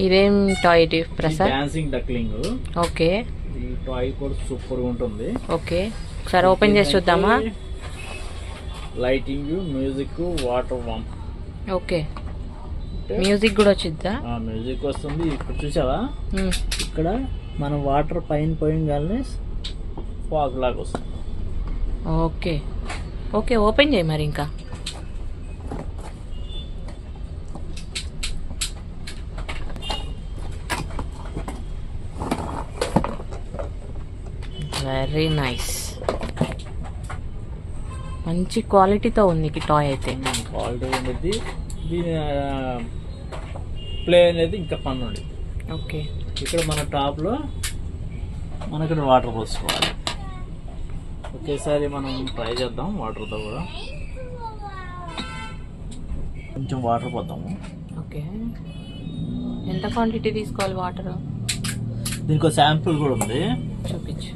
ఇదేం toy Prasad? Dancing duckling. Okay, ఈ toy కూడా సూపర్ గా ఉంటుంది. ఓకే, ఒకసారి ఓపెన్ చేసి చూద్దామా? Lighting, music, water pump. Okay, music కూడా వచ్చిద్దా? మ్యూజిక్ వస్తుంది. ఇక్కడ చూసావా, ఇక్కడ మనం వాటర్ పైన పోయింగానే ఫాగ్ లాగా వస్తుంది. ఓకే ఓకే, ఓపెన్ చేయి మరి. ఇంకా వెరీ నైస్, మంచి క్వాలిటీతో ఉంది ఈ టాయ్ అయితే. క్వాలిటీ ఉండేది. దీని ప్లే అనేది ఇంకా ఫన్ ఉండేది. ఓకే, ఇక్కడ మన టాప్లో మనకి వాటర్ పోసుకోవాలి. ఒకేసారి మనం ట్రై చేద్దాం వాటర్తో కూడా. కొంచెం వాటర్ పోద్దాము. ఓకే, ఎంత క్వాంటిటీ తీసుకోవాలి వాటర్? దీనికి ఒక శాంపుల్ కూడా ఉంది, చూపించు.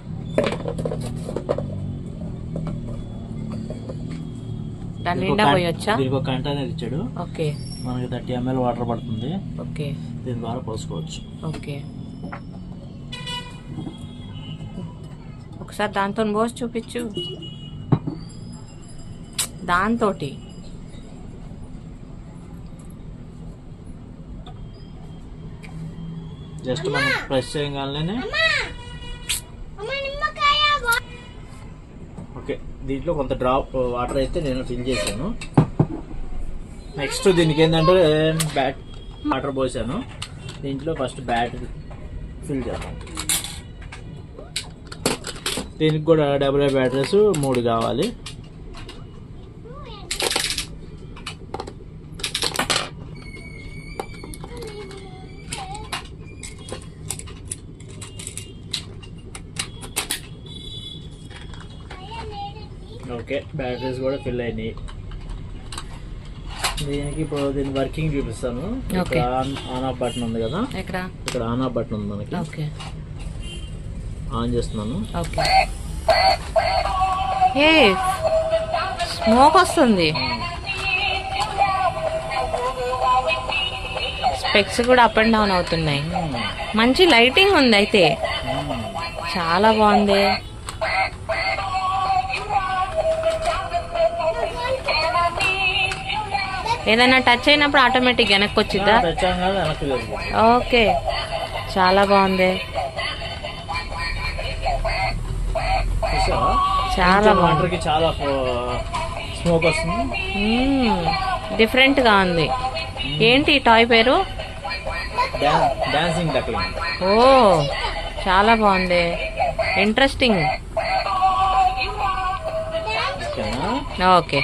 దాని నిండా పోయొచ్చా? దీనికి ఒక కంటైనర్ ఇచ్చాడు. ఓకే, మనకి 30 ml వాటర్ పడుతుంది. ఓకే, దీని ద్వారా పోసుకోవచ్చు. ఓకే, ఒకసారి దాంతో పోసి చూపించు. దాంతో జస్ట్ మనం ప్రెస్ చేయగానే ఓకే. దీంట్లో కొంత డ్రాప్ వాటర్ అయితే నేను ఫిల్ చేశాను. నెక్స్ట్ దీనికి ఏంటంటే బ్యాట్ వాటర్ పోసాను. దీంట్లో ఫస్ట్ బ్యాటరీ ఫిల్ చేద్దాం. దీనికి కూడా AA బ్యాటరీస్ 3 కావాలి. ఓకే, బ్యాటరీస్ కూడా ఫిల్ అయినాయి. దీనికి ఇప్పుడు దీని వర్కింగ్ చూపిస్తాను. ఇక్కడ ఆన్ ఆఫ్ బటన్ ఉంది కదా, ఇక్కడ ఆన్ ఆఫ్ బటన్ ఉంది మనకి. ఓకే, ఆన్ చేస్తున్నాను. ఓకే, ఏ స్మోక్ వస్తుంది. స్పెక్స్ కూడా అప్ అండ్ డౌన్ అవుతున్నాయి. మంచి లైటింగ్ ఉంది అయితే, చాలా బాగుంది. ఏదైనా టచ్ అయినప్పుడు ఆటోమేటిక్ వెనక్కి వచ్చిద్దా? ఓకే, చాలా బాగుంది, చాలా బాగుంది. చాలా స్మోక్ వస్తుంది. డిఫరెంట్ గా ఉంది. ఏంటి ఈ టాయ్ పేరు? Dancing duckling. ఓ, చాలా బాగుంది, ఇంట్రెస్టింగ్. ఓకే.